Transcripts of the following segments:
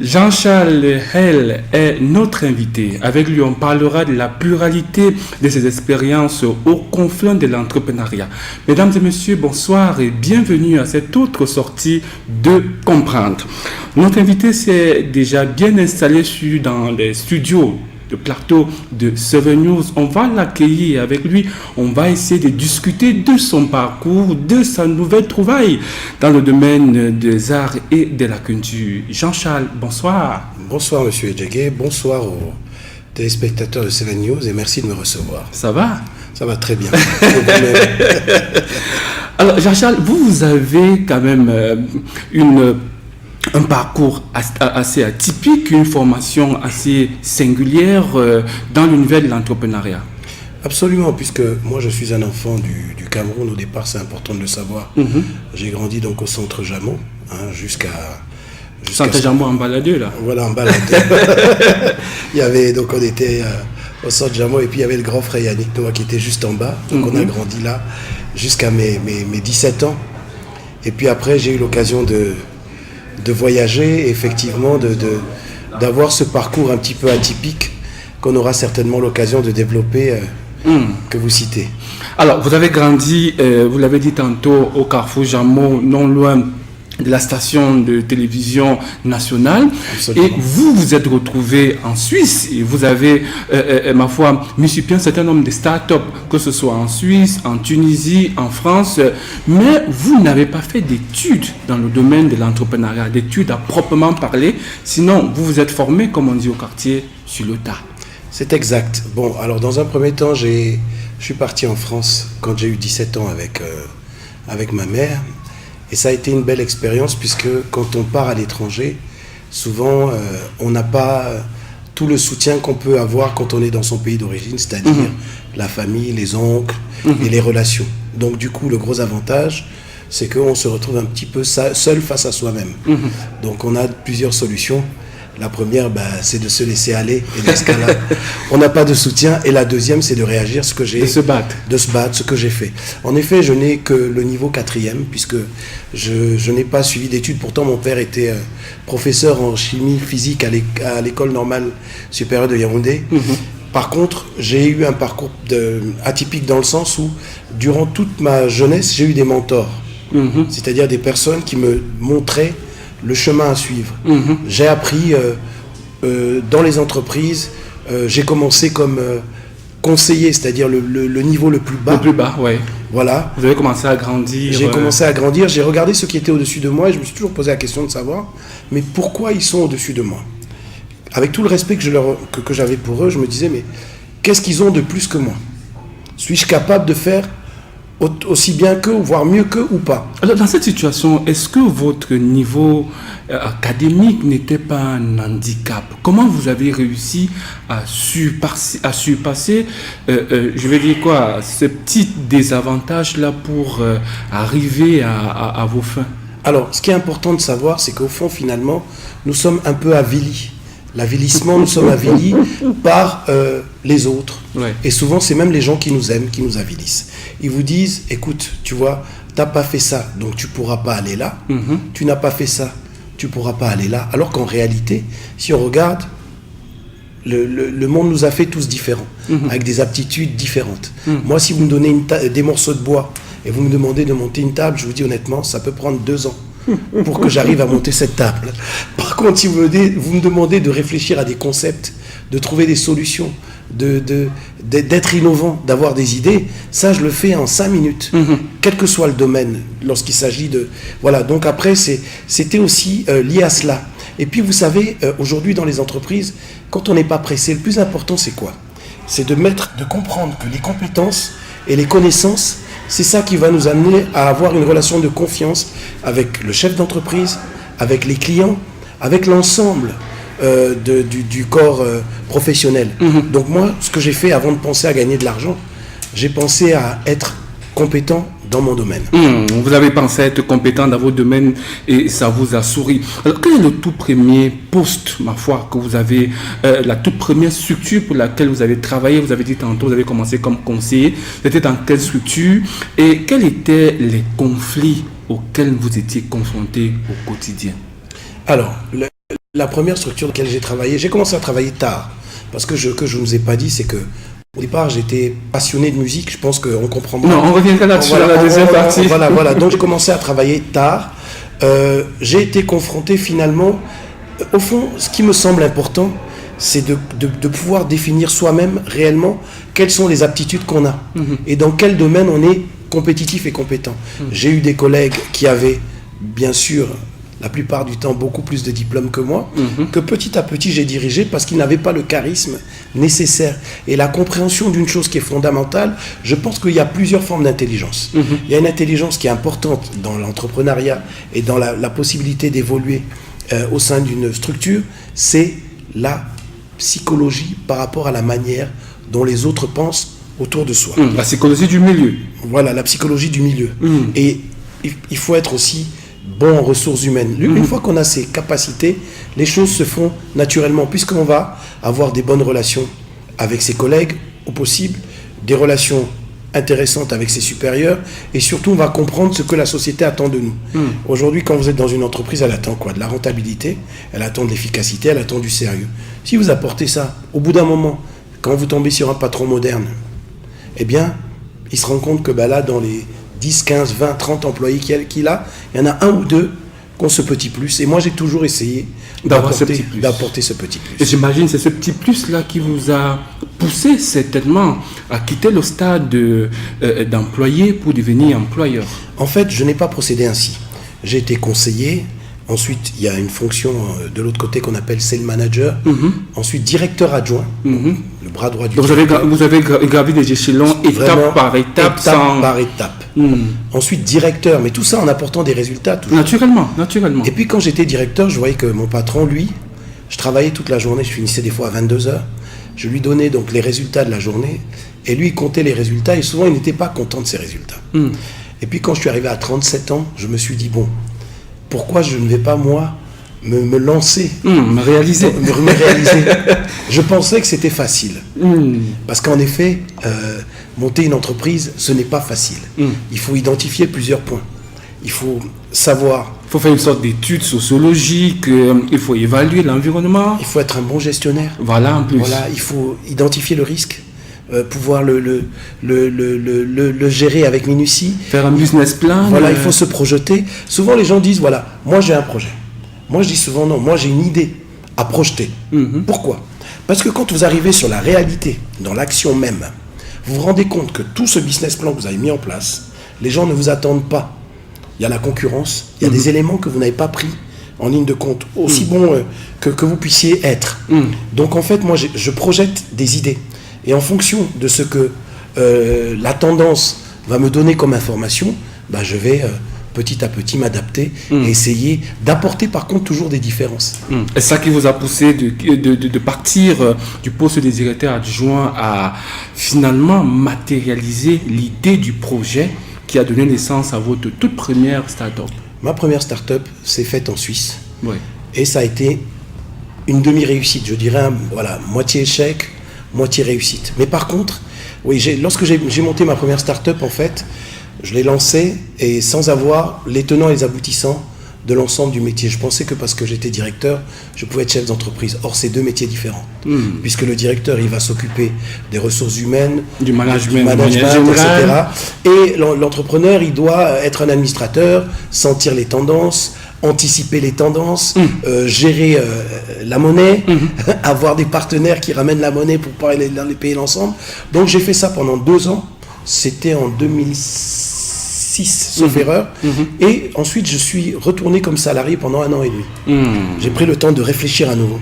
Jean-Charles Hell est notre invité. Avec lui, on parlera de la pluralité de ses expériences au confluent de l'entrepreneuriat. Mesdames et messieurs, bonsoir et bienvenue à cette autre sortie de Comprendre. Notre invité s'est déjà bien installé dans les studios de plateau de 7 News. On va l'accueillir avec lui. On va essayer de discuter de son parcours, de sa nouvelle trouvaille dans le domaine des arts et de la culture. Jean-Charles, bonsoir. Bonsoir, monsieur Edjagé. Bonsoir aux téléspectateurs de 7 News et merci de me recevoir. Ça va? Ça va très bien. Alors, Jean-Charles, vous avez quand même un parcours assez atypique, une formation assez singulière dans l'univers de l'entrepreneuriat. Absolument, puisque moi je suis un enfant du Cameroun, au départ c'est important de le savoir. J'ai grandi donc au centre Jamon, jusqu'à Centre Jamon en baladeux là. Voilà, en baladeux. Il y avait, donc on était au centre Jamon et puis il y avait le grand frère Yannick Noah qui était juste en bas. Donc on a grandi là jusqu'à mes 17 ans. Et puis après j'ai eu l'occasion de voyager, effectivement, d'avoir ce parcours un petit peu atypique qu'on aura certainement l'occasion de développer, que vous citez. Alors, vous avez grandi, vous l'avez dit tantôt, au Carrefour Jamon, non loin de la station de télévision nationale. Absolument. Et vous vous êtes retrouvé en Suisse et vous avez, ma foi, mis sur pied un certain nombre de start-up, que ce soit en Suisse, en Tunisie, en France, mais vous n'avez pas fait d'études dans le domaine de l'entrepreneuriat, d'études à proprement parler, sinon vous vous êtes formé, comme on dit au quartier, sur le tas. C'est exact. Bon, alors dans un premier temps, je suis parti en France quand j'ai eu 17 ans avec ma mère. Et ça a été une belle expérience puisque quand on part à l'étranger, souvent on n'a pas tout le soutien qu'on peut avoir quand on est dans son pays d'origine, c'est-à-dire la famille, les oncles et les relations. Donc du coup, le gros avantage, c'est qu'on se retrouve un petit peu seul face à soi-même. Donc on a plusieurs solutions. La première, c'est de se laisser aller. Et dans ce cas-là, on n'a pas de soutien. Et la deuxième, c'est de réagir, de se battre, ce que j'ai fait. En effet, je n'ai que le niveau 4e, puisque je n'ai pas suivi d'études. Pourtant, mon père était professeur en chimie physique à l'école normale supérieure de Yaoundé. Par contre, j'ai eu un parcours atypique dans le sens où, durant toute ma jeunesse, j'ai eu des mentors. C'est-à-dire des personnes qui me montraient le chemin à suivre. J'ai appris dans les entreprises, j'ai commencé comme conseiller, c'est-à-dire le niveau le plus bas. Le plus bas, oui. Voilà. Vous avez commencé à grandir. J'ai commencé à grandir, j'ai regardé ceux qui étaient au-dessus de moi et je me suis toujours posé la question de savoir, mais pourquoi ils sont au-dessus de moi? Avec tout le respect que j'avais pour eux, je me disais, mais qu'est-ce qu'ils ont de plus que moi? Suis-je capable de faire aussi bien qu'eux, voire mieux qu'eux ou pas? Alors, dans cette situation, est-ce que votre niveau académique n'était pas un handicap? Comment vous avez réussi à surpasser, je vais dire quoi, ce petit désavantage-là pour arriver à vos fins? Alors, ce qui est important de savoir, c'est qu'au fond, finalement, nous sommes un peu avilis. L'avilissement, nous sommes avilis par les autres. Ouais. Et souvent, c'est même les gens qui nous aiment, qui nous avilissent. Ils vous disent, écoute, tu vois, tu n'as pas fait ça, donc tu ne pourras pas aller là. Tu n'as pas fait ça, tu ne pourras pas aller là. Alors qu'en réalité, si on regarde, le monde nous a fait tous différents, avec des aptitudes différentes. Moi, si vous me donnez des morceaux de bois et vous me demandez de monter une table, je vous dis honnêtement, ça peut prendre 2 ans pour que j'arrive à monter cette table. Par contre, si vous me demandez de réfléchir à des concepts, de trouver des solutions, d'être innovant, d'avoir des idées, ça je le fais en 5 minutes, quel que soit le domaine, lorsqu'il s'agit de... Voilà, donc après, c'était aussi lié à cela. Et puis vous savez, aujourd'hui dans les entreprises, quand on n'est pas pressé, le plus important c'est quoi? C'est de comprendre que les compétences et les connaissances, c'est ça qui va nous amener à avoir une relation de confiance avec le chef d'entreprise, avec les clients, avec l'ensemble du corps professionnel. Donc moi, ce que j'ai fait avant de penser à gagner de l'argent, j'ai pensé à être compétent dans mon domaine. Vous avez pensé être compétent dans votre domaine et ça vous a souri. Alors, quel est le tout premier poste, ma foi, que vous avez, la toute première structure pour laquelle vous avez travaillé? Vous avez dit tantôt, vous avez commencé comme conseiller. C'était dans quelle structure et quels étaient les conflits auxquels vous étiez confrontés au quotidien? Alors, La première structure dans laquelle j'ai travaillé, j'ai commencé à travailler tard. Parce que ce que je ne vous ai pas dit, c'est que au départ, j'étais passionné de musique. Je pense qu'on comprendra. Non, on reviendra là-dessus dans la deuxième partie. Voilà. Donc, j'ai commencé à travailler tard. J'ai été confronté finalement. Au fond, ce qui me semble important, c'est de pouvoir définir soi-même réellement quelles sont les aptitudes qu'on a et dans quel domaine on est compétitif et compétent. J'ai eu des collègues qui avaient, bien sûr, la plupart du temps, beaucoup plus de diplômes que moi, que petit à petit j'ai dirigé parce qu'ils n'avaient pas le charisme nécessaire. Et la compréhension d'une chose qui est fondamentale, je pense qu'il y a plusieurs formes d'intelligence. Il y a une intelligence qui est importante dans l'entrepreneuriat et dans la possibilité d'évoluer au sein d'une structure, c'est la psychologie par rapport à la manière dont les autres pensent autour de soi. La psychologie du milieu. Voilà, la psychologie du milieu. Et il faut être aussi bon en ressources humaines. Une fois qu'on a ces capacités, les choses se font naturellement, puisqu'on va avoir des bonnes relations avec ses collègues, au possible, des relations intéressantes avec ses supérieurs, et surtout on va comprendre ce que la société attend de nous. Aujourd'hui, quand vous êtes dans une entreprise, elle attend quoi? De la rentabilité, elle attend de l'efficacité, elle attend du sérieux. Si vous apportez ça, au bout d'un moment, quand vous tombez sur un patron moderne, eh bien, il se rend compte que là, dans les 10, 15, 20, 30 employés qu'il a, il y en a un ou deux qui ont ce petit plus. Et moi, j'ai toujours essayé d'apporter ce petit plus. Et j'imagine que c'est ce petit plus-là qui vous a poussé certainement à quitter le stade d'employé pour devenir employeur. En fait, je n'ai pas procédé ainsi. J'ai été conseiller. Ensuite, il y a une fonction de l'autre côté qu'on appelle sales manager. Ensuite, directeur adjoint, le bras droit du directeur. Vous avez gravi des échelons étape par étape. Ensuite, directeur, mais tout ça en apportant des résultats. Toujours. Naturellement. Et puis, quand j'étais directeur, je voyais que mon patron, lui, je travaillais toute la journée, je finissais des fois à 22h. Je lui donnais donc les résultats de la journée. Et lui, il comptait les résultats. Et souvent, il n'était pas content de ses résultats. Et puis, quand je suis arrivé à 37 ans, je me suis dit, bon, pourquoi je ne vais pas, moi, me lancer, me réaliser. Je pensais que c'était facile. Parce qu'en effet, monter une entreprise, ce n'est pas facile. Il faut identifier plusieurs points. Il faut savoir... Il faut faire une sorte d'étude sociologique, il faut évaluer l'environnement. Il faut être un bon gestionnaire. Voilà, en plus. Voilà, il faut identifier le risque. Pouvoir le gérer avec minutie. Faire un business plan. Voilà, il faut se projeter. Souvent, les gens disent, voilà, moi j'ai un projet. Moi, je dis souvent non, moi j'ai une idée à projeter. Pourquoi? Parce que quand vous arrivez sur la réalité, dans l'action même, vous vous rendez compte que tout ce business plan que vous avez mis en place, les gens ne vous attendent pas. Il y a la concurrence, il y a des éléments que vous n'avez pas pris en ligne de compte, aussi bon que vous puissiez être. Donc en fait, moi je projette des idées. Et en fonction de ce que la tendance va me donner comme information, je vais petit à petit m'adapter et essayer d'apporter par contre toujours des différences. Et ça qui vous a poussé de partir du poste de directeur adjoint à finalement matérialiser l'idée du projet qui a donné naissance à votre toute première start-up? Ma première start-up s'est faite en Suisse. Oui. Et ça a été une demi-réussite, je dirais, voilà, moitié échec, moitié réussite. Mais par contre, oui, lorsque j'ai monté ma première start-up, en fait, je l'ai lancée et sans avoir les tenants et les aboutissants de l'ensemble du métier. Je pensais que parce que j'étais directeur, je pouvais être chef d'entreprise. Or, c'est deux métiers différents. Puisque le directeur, il va s'occuper des ressources humaines, du management etc. Et l'entrepreneur, il doit être un administrateur, sentir les tendances, anticiper les tendances, gérer la monnaie, avoir des partenaires qui ramènent la monnaie pour pouvoir les payer l'ensemble. Donc j'ai fait ça pendant 2 ans. C'était en 2006, sauf erreur. Et ensuite, je suis retourné comme salarié pendant 1 an et demi. J'ai pris le temps de réfléchir à nouveau.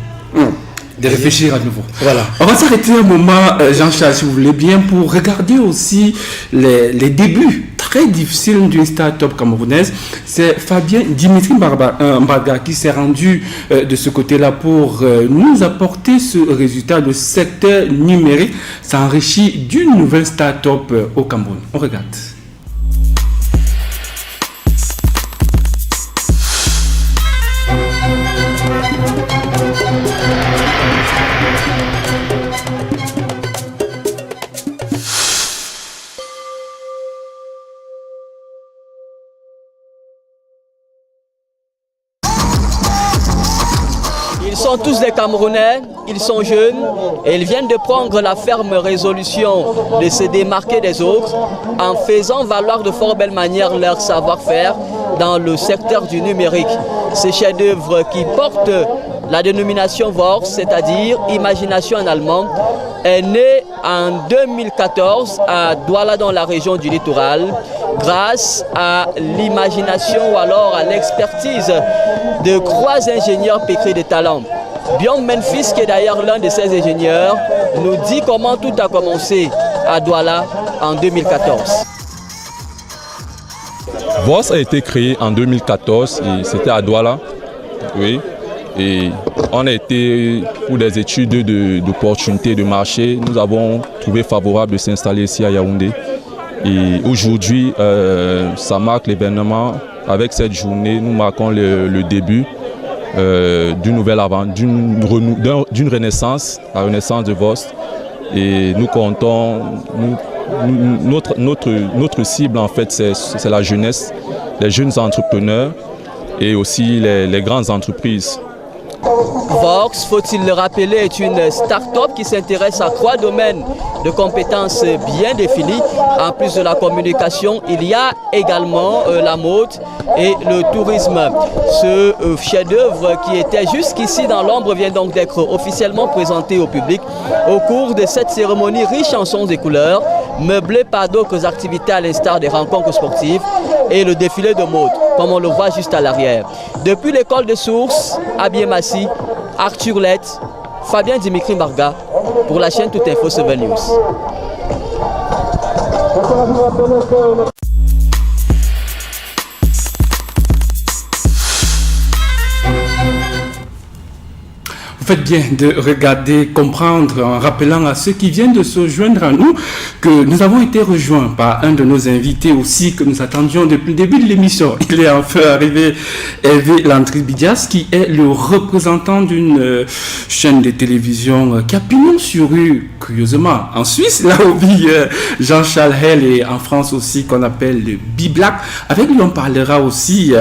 De réfléchir à nouveau. Voilà. On va s'arrêter un moment, Jean-Charles, si vous voulez bien, pour regarder aussi les débuts très difficiles d'une start-up camerounaise. C'est Fabien Dimitri Mbarga qui s'est rendu de ce côté-là pour nous apporter ce résultat. Le secteur numérique s'enrichit d'une nouvelle start-up au Cameroun. On regarde. sont tous des Camerounais, ils sont jeunes et ils viennent de prendre la ferme résolution de se démarquer des autres en faisant valoir de fort belle manière leur savoir-faire dans le secteur du numérique. Ces chefs-d'œuvre qui portent la dénomination VORS, c'est-à-dire imagination en allemand, est né en 2014 à Douala dans la région du littoral grâce à l'imagination ou alors à l'expertise de 3 ingénieurs pétris de talent. Bjorn Memphis, qui est d'ailleurs l'un de ces ingénieurs, nous dit comment tout a commencé à Douala en 2014. VORS a été créé en 2014 et c'était à Douala. Oui. Et on a été pour des études d'opportunités de marché. Nous avons trouvé favorable de s'installer ici à Yaoundé. Et aujourd'hui, ça marque l'événement. Avec cette journée, nous marquons le début d'une nouvelle aventure, d'une renaissance, la renaissance de VORS. Et nous comptons, notre cible en fait, c'est la jeunesse, les jeunes entrepreneurs et aussi les grandes entreprises. VORS, faut-il le rappeler, est une start-up qui s'intéresse à 3 domaines de compétences bien définis. En plus de la communication, il y a également la mode et le tourisme. Ce chef-d'œuvre qui était jusqu'ici dans l'ombre vient donc d'être officiellement présenté au public au cours de cette cérémonie riche en sons et couleurs, meublée par d'autres activités à l'instar des rencontres sportives et le défilé de mode, comme on le voit juste à l'arrière. Depuis l'école de sources, Abie Massi, Arthur Lett, Fabien Dimitri Marga, pour la chaîne Tout Info 7 News. Vous faites bien de regarder, comprendre, en rappelant à ceux qui viennent de se joindre à nous que nous avons été rejoints par un de nos invités aussi que nous attendions depuis le début de l'émission. Il est enfin arrivé, Hervé Landry-Bidias, qui est le représentant d'une chaîne de télévision qui a pignon sur rue, curieusement, en Suisse, là où vit Jean-Charles Hell, et en France aussi, qu'on appelle le B-Black. Avec lui, on parlera aussi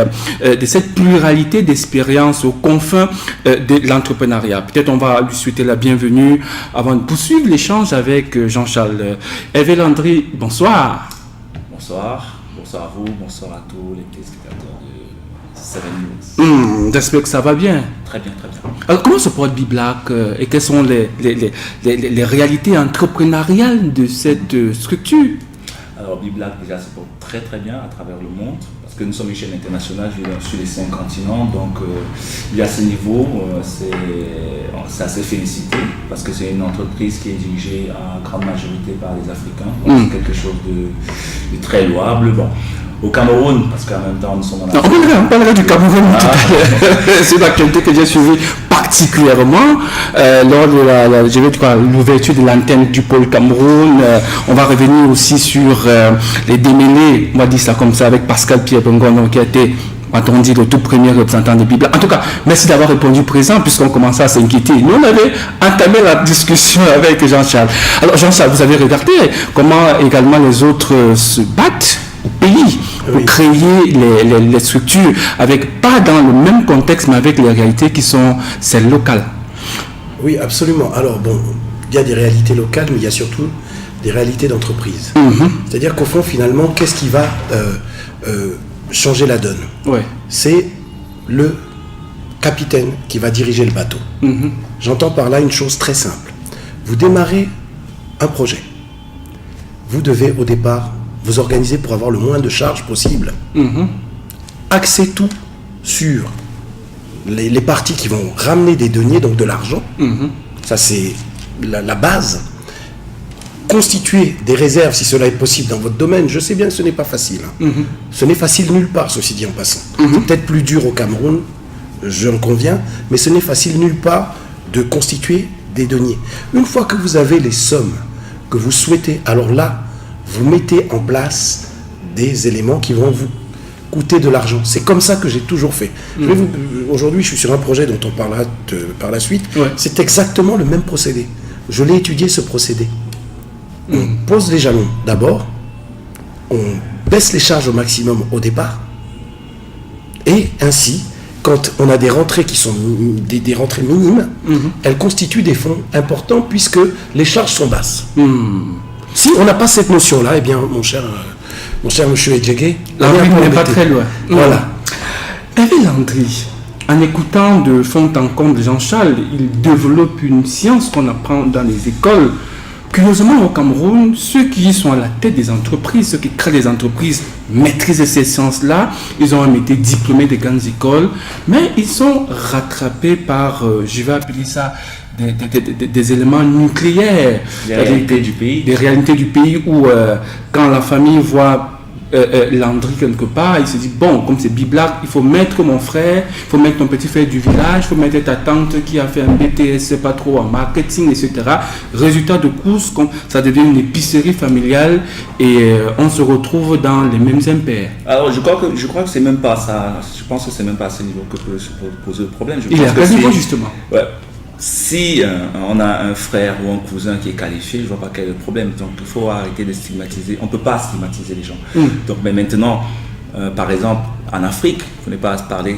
de cette pluralité d'expériences aux confins de l'entrepreneuriat. Peut-être on va lui souhaiter la bienvenue avant de poursuivre l'échange avec Jean-Charles. Hervé Landry, bonsoir. Bonsoir. Bonsoir à vous, bonsoir à tous les téléspectateurs de 7 News. J'espère que ça va bien. Très bien, très bien. Alors, comment se porte B-Black et quelles sont les réalités entrepreneuriales de cette structure? Alors, B-Black déjà se porte très très bien à travers le monde, parce que nous sommes une chaîne internationale sur les 5 continents, donc à ce niveau, c'est assez félicité, parce que c'est une entreprise qui est dirigée en grande majorité par les Africains, donc c'est quelque chose de très louable. Bon. Au Cameroun, parce qu'en même temps nous sommes en Afrique. On parlera du Cameroun tout à l'heure. C'est une actualité que j'ai suivie particulièrement lors de l'ouverture de l'antenne du pôle Cameroun. On va revenir aussi sur les démêlés, on va dire ça comme ça, avec Pascal Pierre Bengono, qui a été, on dit, le tout premier représentant de Bibla. En tout cas, merci d'avoir répondu présent, puisqu'on commençait à s'inquiéter. Nous, on avait entamé la discussion avec Jean-Charles. Alors, Jean-Charles, vous avez regardé comment également les autres se battent au pays pour créer les structures, pas dans le même contexte, mais avec les réalités qui sont celles locales. Oui, absolument. Alors, bon, il y a des réalités locales, mais il y a surtout des réalités d'entreprise. C'est-à-dire qu'au fond, finalement, qu'est-ce qui va changer la donne? C'est le capitaine qui va diriger le bateau. J'entends par là une chose très simple. Vous démarrez un projet. Vous devez, au départ, vous organiser pour avoir le moins de charges possible. Axez tout sur les parties qui vont ramener des deniers, donc de l'argent. Ça, c'est la base. Constituer des réserves, si cela est possible dans votre domaine. Je sais bien que ce n'est pas facile. Ce n'est facile nulle part, ceci dit en passant. C'est peut-être plus dur au Cameroun, j'en conviens, mais ce n'est facile nulle part de constituer des deniers. Une fois que vous avez les sommes que vous souhaitez, alors là, vous mettez en place des éléments qui vont vous coûter de l'argent. C'est comme ça que j'ai toujours fait. Aujourd'hui, je suis sur un projet dont on parlera par la suite. C'est exactement le même procédé. Je l'ai étudié, ce procédé. On pose les jalons d'abord, on baisse les charges au maximum au départ, et ainsi, quand on a des rentrées qui sont des rentrées minimes, elles constituent des fonds importants puisque les charges sont basses. Si on n'a pas cette notion-là, eh bien, mon cher monsieur Edjege, la vie n'est pas très loin. Voilà. Hervé Landry, en écoutant de fond en comble Jean-Charles, il développe une science qu'on apprend dans les écoles. Curieusement, au Cameroun, ceux qui sont à la tête des entreprises, ceux qui créent des entreprises, maîtrisent ces sciences-là. Ils ont même été diplômés des grandes écoles, mais ils sont rattrapés par, je vais appeler ça, des éléments nucléaires. Des réalités du pays. Des réalités du pays où, quand la famille voit Landry quelque part, il se dit, bon, comme c'est Biblac, il faut mettre mon frère, il faut mettre ton petit frère du village, il faut mettre ta tante qui a fait un BTS, c'est pas trop en marketing, etc. Résultat de course, ça devient une épicerie familiale et on se retrouve dans les mêmes impairs. Alors, je crois que c'est même pas ça. Je pense que c'est même pas à ce niveau que peut se poser le problème. Il est à quel niveau, justement? Ouais. Si on a un frère ou un cousin qui est qualifié, je ne vois pas quel est le problème. Donc il faut arrêter de stigmatiser. On ne peut pas stigmatiser les gens. Donc, mais maintenant, par exemple, en Afrique, il ne faut pas parler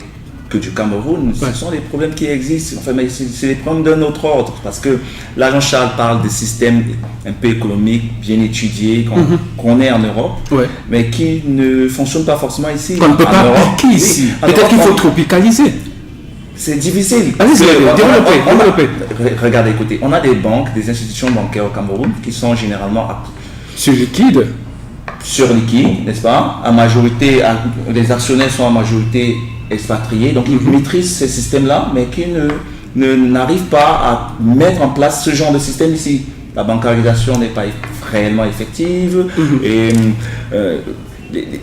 que du Cameroun. Ce sont des problèmes qui existent. Enfin, mais c'est des problèmes d'un autre ordre. Parce que là, Jean-Charles parle de systèmes un peu économiques, bien étudiés, qu'on est en Europe, mais qui ne fonctionnent pas forcément ici. On ne peut pas appliquer ici. Peut-être qu'il faut tropicaliser. C'est difficile. Développez. Regardez, écoutez, on a des banques, des institutions bancaires au Cameroun qui sont généralement sur liquide, n'est-ce pas? À majorité, les actionnaires sont en majorité expatriés, donc ils maîtrisent ces systèmes-là, mais qui n'arrivent pas à mettre en place ce genre de système ici. La bancarisation n'est pas réellement effective et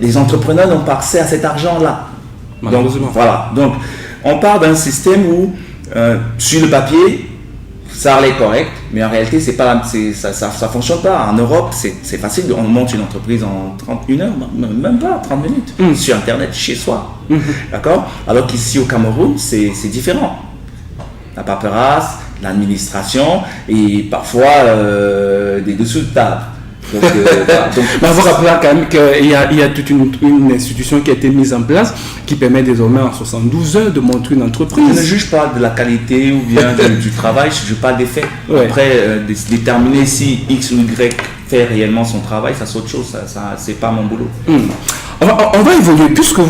les entrepreneurs n'ont pas accès à cet argent-là. Donc, voilà. Donc, on part d'un système où, sur le papier, ça a l'air correct, mais en réalité, ça ne fonctionne pas. En Europe, c'est facile, on monte une entreprise en 31 heures, même pas 30 minutes, sur Internet, chez soi. D'accord? Alors qu'ici au Cameroun, c'est différent. La paperasse, l'administration et parfois des dessous de table. Donc, mais vous rappelez quand même qu'il y a toute une institution qui a été mise en place qui permet désormais en 72 heures de montrer une entreprise. Je ne juge pas de la qualité ou bien du travail, je juge pas des faits. Après, déterminer si X ou Y fait réellement son travail, ça c'est autre chose, ça c'est pas mon boulot. On va évoluer, puisque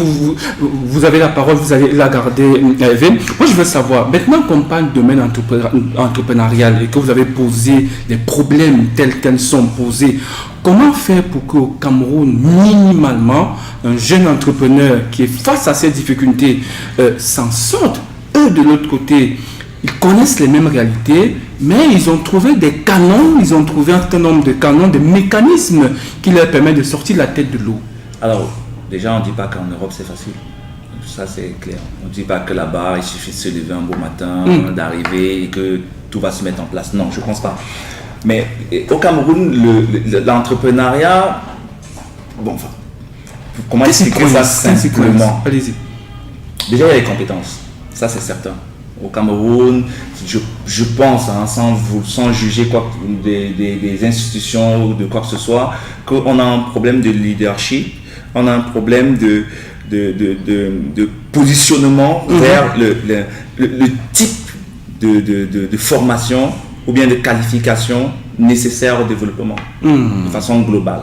vous avez la parole, vous allez la garder, Hervé. Moi, je veux savoir, maintenant qu'on parle de domaine entrepreneurial et que vous avez posé les problèmes tels qu'ils sont posés, comment faire pour qu'au Cameroun, minimalement, un jeune entrepreneur qui est face à ces difficultés s'en sorte? Eux, de l'autre côté, ils connaissent les mêmes réalités, mais ils ont trouvé des canons, ils ont trouvé un certain nombre de canons, des mécanismes qui leur permettent de sortir la tête de l'eau. Alors, déjà, on ne dit pas qu'en Europe, c'est facile. Ça, c'est clair. On ne dit pas que là-bas, il suffit de se lever un beau matin, d'arriver et que tout va se mettre en place. Non, je ne pense pas. Mais au Cameroun, l'entrepreneuriat... Bon, enfin, comment expliquer ça simplement? Allez-y. Déjà, il y a les compétences. Ça, c'est certain. Au Cameroun, je pense, sans juger des institutions ou de quoi que ce soit, qu'on a un problème de leadership, on a un problème de positionnement vers le type de formation ou bien de qualification nécessaire au développement, de façon globale.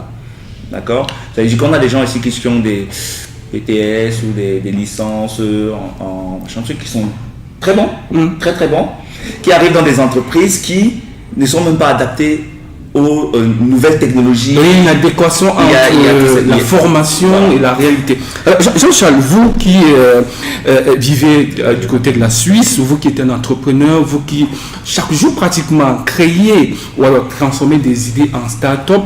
D'accord? Ça veut dire qu'on a des gens ici qui ont des BTS ou des licences en truc qui sont très bons, très très bons, qui arrivent dans des entreprises qui ne sont même pas adaptées aux nouvelles technologies. Il y a une adéquation entre la formation et la réalité. Jean-Charles, vous qui vivez du côté de la Suisse, vous qui êtes un entrepreneur, vous qui chaque jour pratiquement créez ou alors transformez des idées en start-up,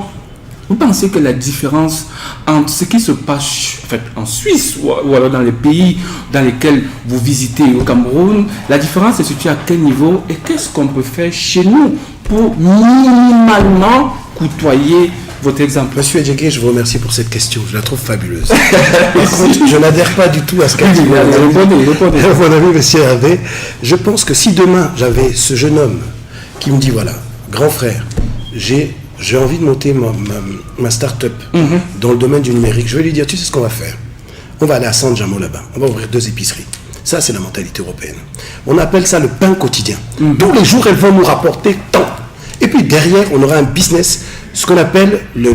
vous pensez que la différence entre ce qui se passe en Suisse ou alors dans les pays dans lesquels vous visitez au Cameroun, la différence se situe à quel niveau et qu'est-ce qu'on peut faire chez nous pour minimalement côtoyer votre exemple? Monsieur Edjege, je vous remercie pour cette question, je la trouve fabuleuse. Je n'adhère pas du tout à ce qu'a dit mon ami monsieur Hervé. Je pense que si demain j'avais ce jeune homme qui me dit voilà, grand frère, j'ai envie de monter ma start-up dans le domaine du numérique. Je vais lui dire, tu sais ce qu'on va faire? On va aller à San Jamo là-bas. On va ouvrir 2 épiceries. Ça, c'est la mentalité européenne. On appelle ça le pain quotidien. Tous les jours, elles vont nous rapporter tant. Et puis derrière, on aura un business, ce que j'appelle les...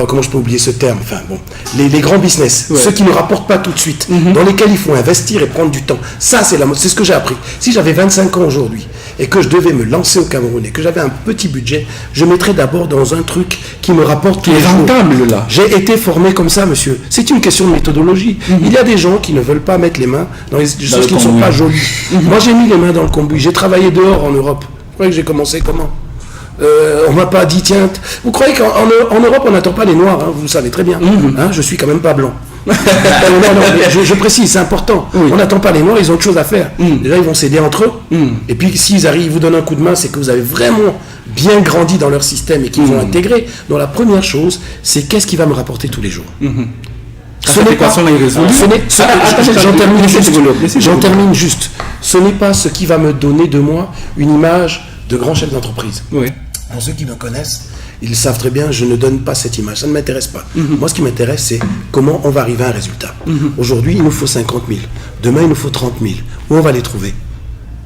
comment je peux oublier ce terme, enfin bon, les grands business, ceux qui ne rapportent pas tout de suite, dans lesquels il faut investir et prendre du temps. Ça, c'est ce que j'ai appris. Si j'avais 25 ans aujourd'hui et que je devais me lancer au Cameroun et que j'avais un petit budget, je mettrais d'abord dans un truc qui me rapporte tous les jours. Rentable, là. J'ai été formé comme ça, monsieur. C'est une question de méthodologie. Il y a des gens qui ne veulent pas mettre les mains dans les choses qui ne sont pas jolies. Moi, j'ai mis les mains dans le cambouis. J'ai travaillé dehors en Europe. Vous croyez que j'ai commencé comment ? On m'a pas dit, tiens, vous croyez qu'en Europe on n'attend pas les noirs, hein, vous le savez très bien, hein, je suis quand même pas blanc. non, je précise, c'est important. On n'attend pas les noirs, ils ont autre chose à faire. Déjà ils vont s'aider entre eux. Et puis s'ils arrivent, ils vous donnent un coup de main, c'est que vous avez vraiment bien grandi dans leur système et qu'ils vont intégrer. Donc la première chose, c'est qu'est-ce qui va me rapporter tous les jours. J'en termine juste. Ce n'est pas ce qui va me donner de moi une image de grand chef d'entreprise. Pour ceux qui me connaissent, ils savent très bien, je ne donne pas cette image, ça ne m'intéresse pas. Moi, ce qui m'intéresse, c'est comment on va arriver à un résultat. Aujourd'hui, il nous faut 50 000. Demain, il nous faut 30 000. Où on va les trouver?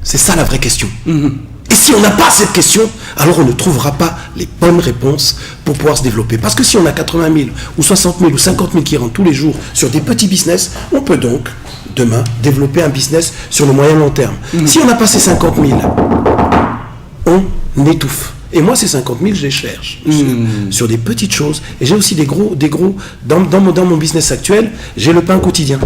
C'est ça la vraie question. Et si on n'a pas cette question, alors on ne trouvera pas les bonnes réponses pour pouvoir se développer. Parce que si on a 80 000 ou 60 000 ou 50 000 qui rentrent tous les jours sur des petits business, on peut donc, demain, développer un business sur le moyen long terme. Si on n'a pas ces 50 000, on étouffe. Et moi, ces 50 000, je les cherche sur des petites choses. Et j'ai aussi des gros dans mon business actuel, j'ai le pain quotidien.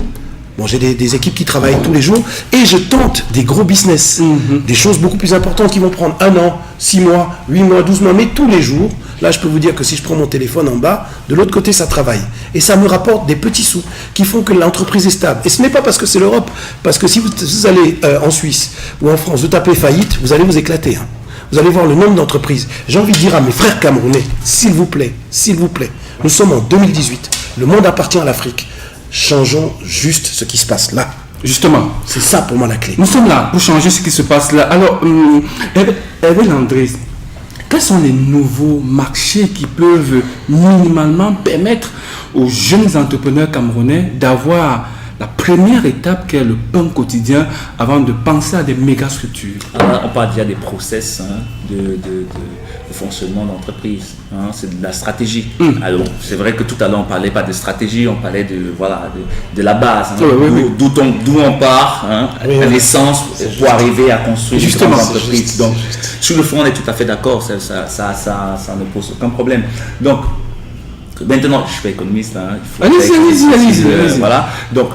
Bon, j'ai des équipes qui travaillent tous les jours et je tente des gros business, des choses beaucoup plus importantes qui vont prendre 1 an, 6 mois, 8 mois, 12 mois, mais tous les jours. Là, je peux vous dire que si je prends mon téléphone en bas, de l'autre côté, ça travaille. Et ça me rapporte des petits sous qui font que l'entreprise est stable. Et ce n'est pas parce que c'est l'Europe, parce que si vous allez en Suisse ou en France, vous tapez faillite, vous allez vous éclater. Hein. Vous allez voir le nombre d'entreprises. J'ai envie de dire à mes frères camerounais, s'il vous plaît, nous sommes en 2018, le monde appartient à l'Afrique. Changeons juste ce qui se passe là. Justement. C'est ça pour moi la clé. Nous sommes là pour changer ce qui se passe là. Alors, Hervé Landry, quels sont les nouveaux marchés qui peuvent minimalement permettre aux jeunes entrepreneurs camerounais d'avoir la première étape qui est le pain quotidien avant de penser à des méga structures? On parle déjà des process de fonctionnement d'entreprise. C'est de la stratégie. Alors, c'est vrai que tout à l'heure, on ne parlait pas de stratégie, on parlait de la base. D'où on part, à l'essence, pour arriver à construire une grande entreprise. Donc, sur le fond, on est tout à fait d'accord, ça ne pose aucun problème. Donc, maintenant, je suis pas économiste. Allez-y. Voilà. Donc,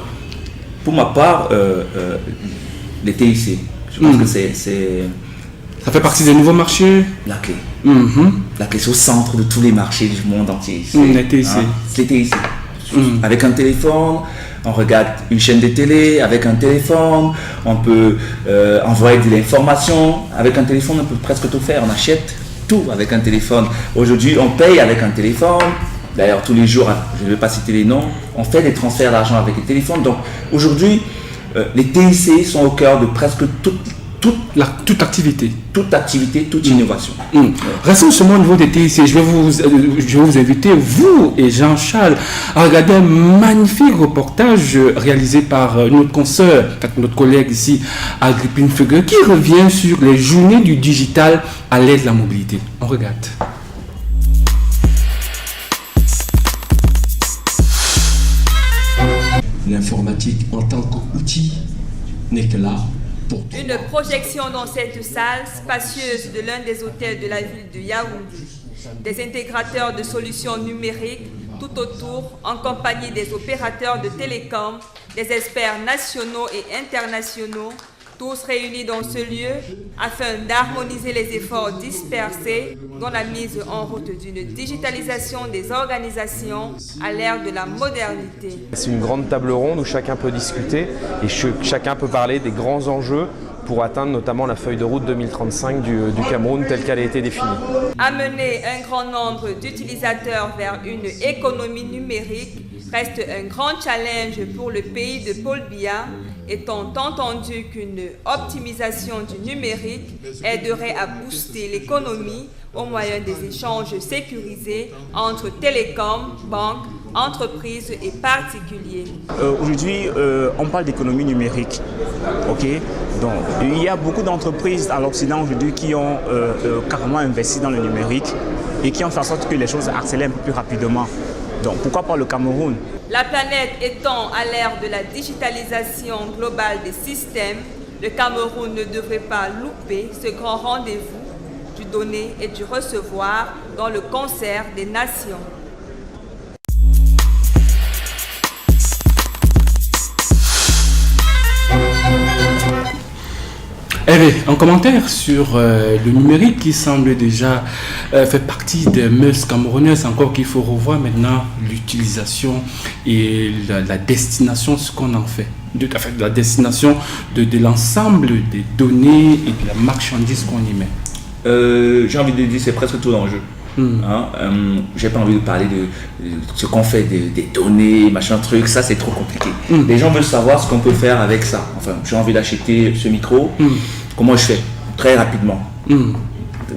pour ma part, les TIC, je pense que c'est... Ça fait partie des nouveaux marchés. La clé. La clé, c'est au centre de tous les marchés du monde entier. Les TIC. C'est les TIC. Avec un téléphone, on regarde une chaîne de télé. Avec un téléphone, on peut envoyer de l'information. Avec un téléphone, on peut presque tout faire. On achète tout avec un téléphone. Aujourd'hui, on paye avec un téléphone. D'ailleurs, tous les jours, je ne vais pas citer les noms, on fait des transferts d'argent avec les téléphones. Donc, aujourd'hui, les TIC sont au cœur de presque toute activité. Toute activité, toute innovation. Restons seulement au niveau des TIC. Je vais vous inviter, vous et Jean-Charles, à regarder un magnifique reportage réalisé par notre consoeur, notre collègue ici, Agrippine Feugueux, qui revient sur les journées du digital à l'aide de la mobilité. On regarde. L'informatique en tant qu'outil n'est que là pour tout. Une projection dans cette salle spacieuse de l'un des hôtels de la ville de Yaoundé. Des intégrateurs de solutions numériques tout autour en compagnie des opérateurs de télécom, des experts nationaux et internationaux, tous réunis dans ce lieu afin d'harmoniser les efforts dispersés dans la mise en route d'une digitalisation des organisations à l'ère de la modernité. C'est une grande table ronde où chacun peut discuter et chacun peut parler des grands enjeux pour atteindre notamment la feuille de route 2035 du Cameroun telle qu'elle a été définie. Amener un grand nombre d'utilisateurs vers une économie numérique reste un grand challenge pour le pays de Paul Biya, étant entendu qu'une optimisation du numérique aiderait à booster l'économie au moyen des échanges sécurisés entre télécoms, banques, entreprises et particuliers. Aujourd'hui, on parle d'économie numérique. Okay? Donc, il y a beaucoup d'entreprises à l'Occident aujourd'hui qui ont carrément investi dans le numérique et qui ont fait en sorte que les choses accélèrent un peu plus rapidement. Donc, pourquoi pas le Cameroun? La planète étant à l'ère de la digitalisation globale des systèmes, le Cameroun ne devrait pas louper ce grand rendez-vous du donner et du recevoir dans le concert des nations. Un commentaire sur le numérique qui semble déjà faire partie des mœurs camerounaises, encore qu'il faut revoir maintenant l'utilisation et la destination, ce qu'on en fait. La destination de l'ensemble des données et de la marchandise qu'on y met. J'ai envie de dire, c'est presque tout l'enjeu. J'ai pas envie de parler de ce qu'on fait des données, machin truc, ça c'est trop compliqué. Les gens veulent savoir ce qu'on peut faire avec ça. Enfin, j'ai envie d'acheter ce micro, comment je fais? Très rapidement.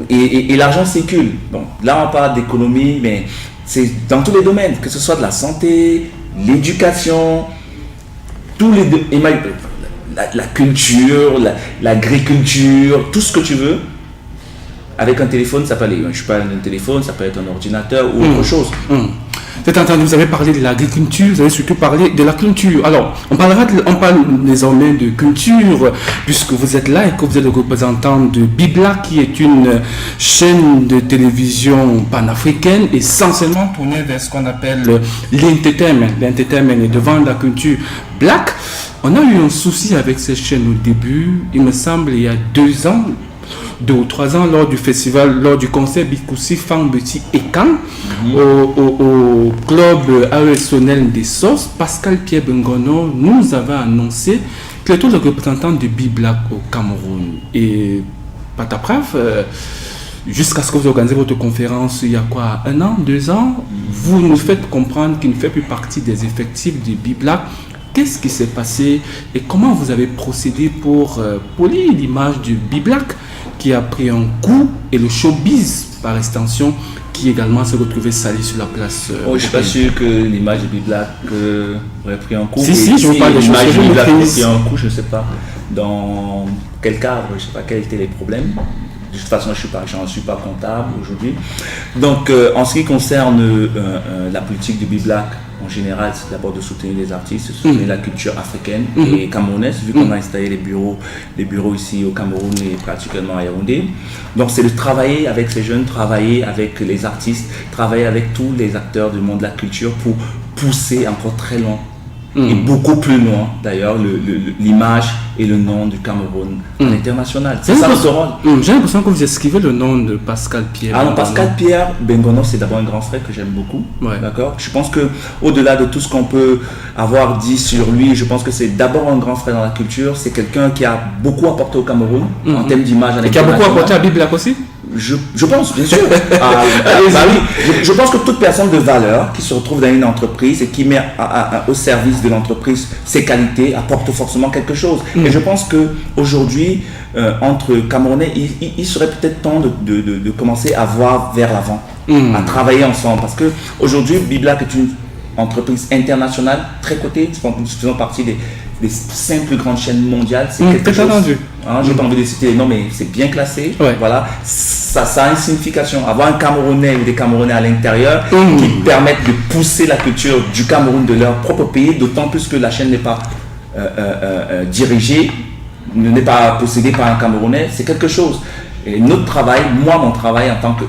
Et l'argent circule. Bon, là on parle d'économie, mais c'est dans tous les domaines, que ce soit de la santé, l'éducation, tous les la culture, l'agriculture, tout ce que tu veux. Avec un téléphone, ça peut aller. Je parle d'un téléphone, ça peut être un ordinateur ou autre chose. Vous avez parlé de l'agriculture, vous avez surtout parlé de la culture. Alors, on parle désormais de culture, puisque vous êtes là et que vous êtes le représentant de Bibla, qui est une chaîne de télévision panafricaine, essentiellement tournée vers ce qu'on appelle l'entertainment. L'entertainment est devant la culture black. On a eu un souci avec cette chaîne au début, il me semble, il y a 2 ou 3 ans, lors du festival, lors du concert Bikoussi Fambeti Ekan, au club AESonnel des Sources, Pascal Pierre Bengono nous avait annoncé qu'il était le représentant de Bibla au Cameroun. Et pas ta preuve, jusqu'à ce que vous organisez votre conférence il y a quoi, 1 an, 2 ans, vous nous faites comprendre qu'il ne fait plus partie des effectifs de Bibla. Qu'est-ce qui s'est passé et comment vous avez procédé pour polir l'image du Biblac qui a pris un coup et le showbiz par extension qui également s'est retrouvé sali sur la place. Je ne suis pas sûr que l'image de Biblac aurait pris un coup. Si, je vous parle de l'image de Biblac aurait pris un coup, je ne sais pas dans quel cadre, je ne sais pas quels étaient les problèmes. De toute façon, je n'en suis pas comptable aujourd'hui. Donc, en ce qui concerne la politique de Biblac, en général, c'est d'abord de soutenir les artistes, de soutenir la culture africaine et camerounaise, vu qu'on a installé les bureaux ici au Cameroun et particulièrement à Yaoundé. Donc, c'est de travailler avec ces jeunes, travailler avec les artistes, travailler avec tous les acteurs du monde de la culture pour pousser encore très loin. Et beaucoup plus loin, d'ailleurs, l'image et le nom du Cameroun à l'international. C'est ça notre rôle. J'ai l'impression que vous esquivez le nom de Pascal Pierre. Alors, Pascal Pierre Bengono, c'est d'abord un grand frère que j'aime beaucoup. Ouais. D'accord. Je pense qu'au-delà de tout ce qu'on peut avoir dit sur lui, je pense que c'est d'abord un grand frère dans la culture. C'est quelqu'un qui a beaucoup apporté au Cameroun en termes d'image à l'international. Et qui a beaucoup apporté à Biblac aussi. Je pense, bien sûr. Je pense que toute personne de valeur qui se retrouve dans une entreprise et qui met au service de l'entreprise ses qualités apporte forcément quelque chose. Et je pense qu'aujourd'hui, entre Camerounais, il serait peut-être temps de commencer à voir vers l'avant, à travailler ensemble. Parce qu'aujourd'hui, Biblac est une entreprise internationale très cotée. Nous faisons partie des 5 plus grandes chaînes mondiales. C'est quelque chose. J'ai pas envie de citer les noms, mais c'est bien classé. Ouais. Voilà. Ça a une signification. Avoir un Camerounais ou des Camerounais à l'intérieur qui permettent de pousser la culture du Cameroun, de leur propre pays, d'autant plus que la chaîne n'est pas dirigée, n'est pas possédée par un Camerounais, c'est quelque chose. Et notre travail, mon travail en tant que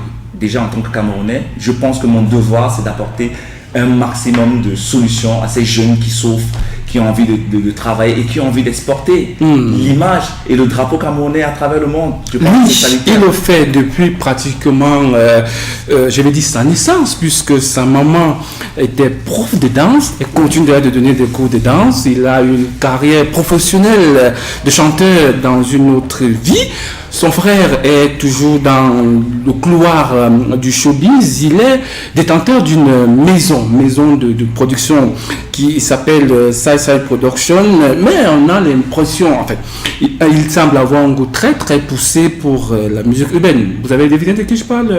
Camerounais, je pense que mon devoir, c'est d'apporter un maximum de solutions à ces jeunes qui souffrent, qui ont envie de travailler et qui ont envie d'exporter l'image et le drapeau camerounais à travers le monde. Je pense que c'est il le fait depuis pratiquement, je vais dire sa naissance, puisque sa maman était prof de danse et continue de donner des cours de danse. Il a une carrière professionnelle de chanteur dans une autre vie. Son frère est toujours dans le couloir du showbiz. Il est détenteur d'une maison de production qui s'appelle Sai Production, mais on a l'impression, en fait, il semble avoir un goût très très poussé pour la musique urbaine. Vous avez deviné de qui je parle?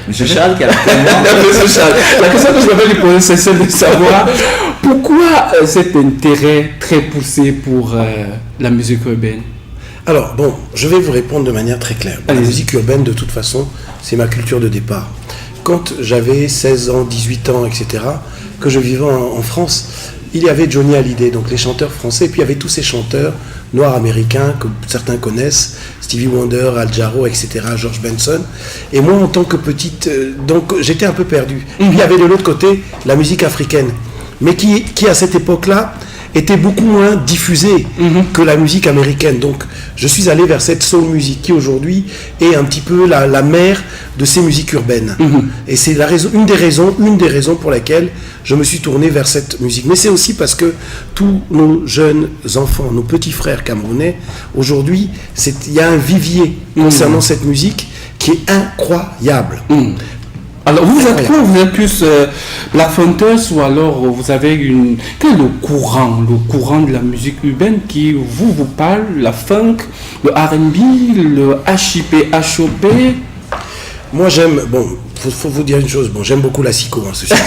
Monsieur Charles, qui a la question que je vais lui poser, c'est celle de savoir pourquoi cet intérêt très poussé pour la musique urbaine. Alors, bon, je vais vous répondre de manière très claire. La musique urbaine, de toute façon, c'est ma culture de départ. Quand j'avais 16 ans, 18 ans, etc., que je vivais en France, il y avait Johnny Hallyday, donc les chanteurs français, et puis il y avait tous ces chanteurs noirs américains que certains connaissent, Stevie Wonder, Al Jarreau, etc., George Benson. Et moi, en tant que petite, donc j'étais un peu perdu. Puis il y avait de l'autre côté la musique africaine, mais qui à cette époque-là, était beaucoup moins diffusée que la musique américaine. Donc, je suis allé vers cette soul music qui aujourd'hui est un petit peu la mère de ces musiques urbaines. Et c'est une des raisons pour lesquelles je me suis tourné vers cette musique. Mais c'est aussi parce que tous nos jeunes enfants, nos petits frères camerounais, aujourd'hui, il y a un vivier concernant cette musique qui est incroyable. Alors, vous êtes quoi? Vous êtes plus Black Funters ou alors vous avez quel est le courant de la musique urbaine qui vous parle? La funk, le R&B, le HIP, HOP? Moi, j'aime... Bon, faut vous dire une chose. Bon, j'aime beaucoup la psycho, ceci dit.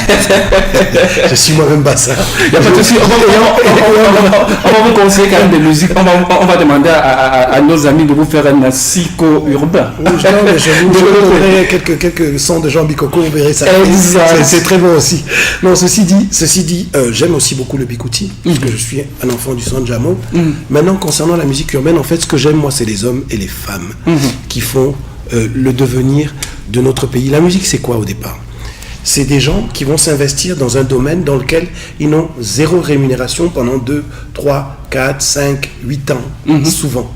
Je suis moi-même bassard. Il n'y a pas de souci. On va vous conseiller quand même des musiques. On va demander à nos amis de vous faire un psycho urbain. Oui, je vous donnerai quelques sons de Jean Bikoko, vous verrez ça. C'est très bon aussi. Non, ceci dit, j'aime aussi beaucoup le bikouti, parce que je suis un enfant du son Jamo. Maintenant, concernant la musique urbaine, en fait, ce que j'aime, moi, c'est les hommes et les femmes qui font le devenir de notre pays. La musique, c'est quoi au départ? C'est des gens qui vont s'investir dans un domaine dans lequel ils n'ont zéro rémunération pendant 2, 3, 4, 5, 8 ans, souvent.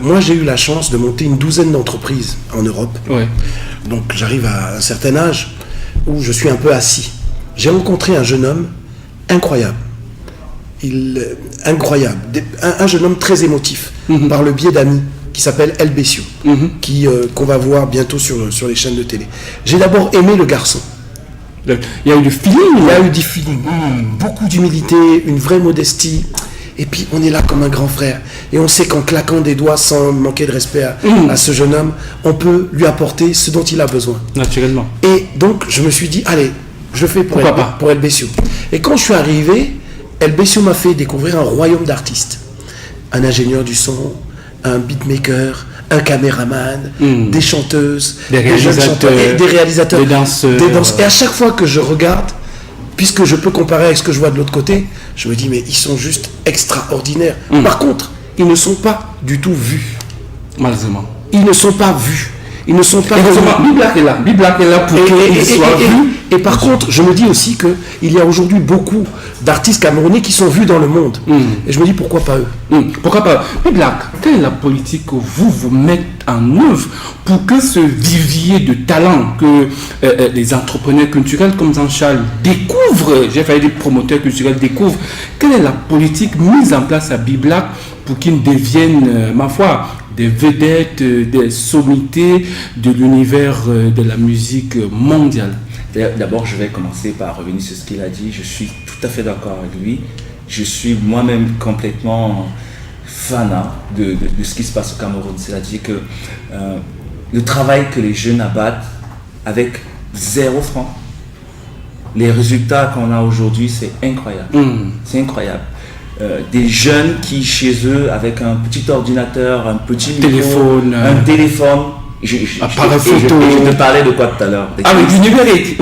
Moi, j'ai eu la chance de monter une douzaine d'entreprises en Europe. Ouais. Donc, j'arrive à un certain âge où je suis un peu assis. J'ai rencontré un jeune homme incroyable. Un jeune homme très émotif, par le biais d'amis, qui s'appelle El Bessio, qu'on va voir bientôt sur les chaînes de télé. J'ai d'abord aimé le garçon. Il y a eu du feeling. Il y a eu du feeling. Beaucoup d'humilité, une vraie modestie. Et puis, on est là comme un grand frère. Et on sait qu'en claquant des doigts, sans manquer de respect à ce jeune homme, on peut lui apporter ce dont il a besoin. Naturellement. Et donc, je me suis dit, allez, je le fais pour El Bessio. Et quand je suis arrivé, El Bessio m'a fait découvrir un royaume d'artistes. Un ingénieur du son, un beatmaker, un caméraman, des chanteuses, des jeunes chanteurs, des réalisateurs, des danseurs. Et à chaque fois que je regarde, puisque je peux comparer avec ce que je vois de l'autre côté, je me dis, mais ils sont juste extraordinaires. Par contre, ils ne sont pas du tout vus. Malheureusement. Ils ne sont pas vus. Ils ne sont pas... Biblac est là pour qu'ils soient vus. Et par contre, je me dis aussi qu'il y a aujourd'hui beaucoup d'artistes camerounais qui sont vus dans le monde. Et je me dis, pourquoi pas eux? Pourquoi pas eux? Biblac, quelle est la politique que vous mettez en œuvre pour que ce vivier de talent que les entrepreneurs culturels comme Jean-Charles découvrent, j'ai failli dire promoteurs culturels découvrent, quelle est la politique mise en place à Biblac pour qu'ils deviennent, ma foi, des vedettes, des sommités de l'univers de la musique mondiale? D'abord, je vais commencer par revenir sur ce qu'il a dit. Je suis tout à fait d'accord avec lui. Je suis moi-même complètement fanat de ce qui se passe au Cameroun. C'est-à-dire que le travail que les jeunes abattent avec 0 francs, les résultats qu'on a aujourd'hui, c'est incroyable. C'est incroyable. Des jeunes qui, chez eux, avec un petit ordinateur, un petit micro, un téléphone, je te parlais de quoi tout à l'heure? Du numérique.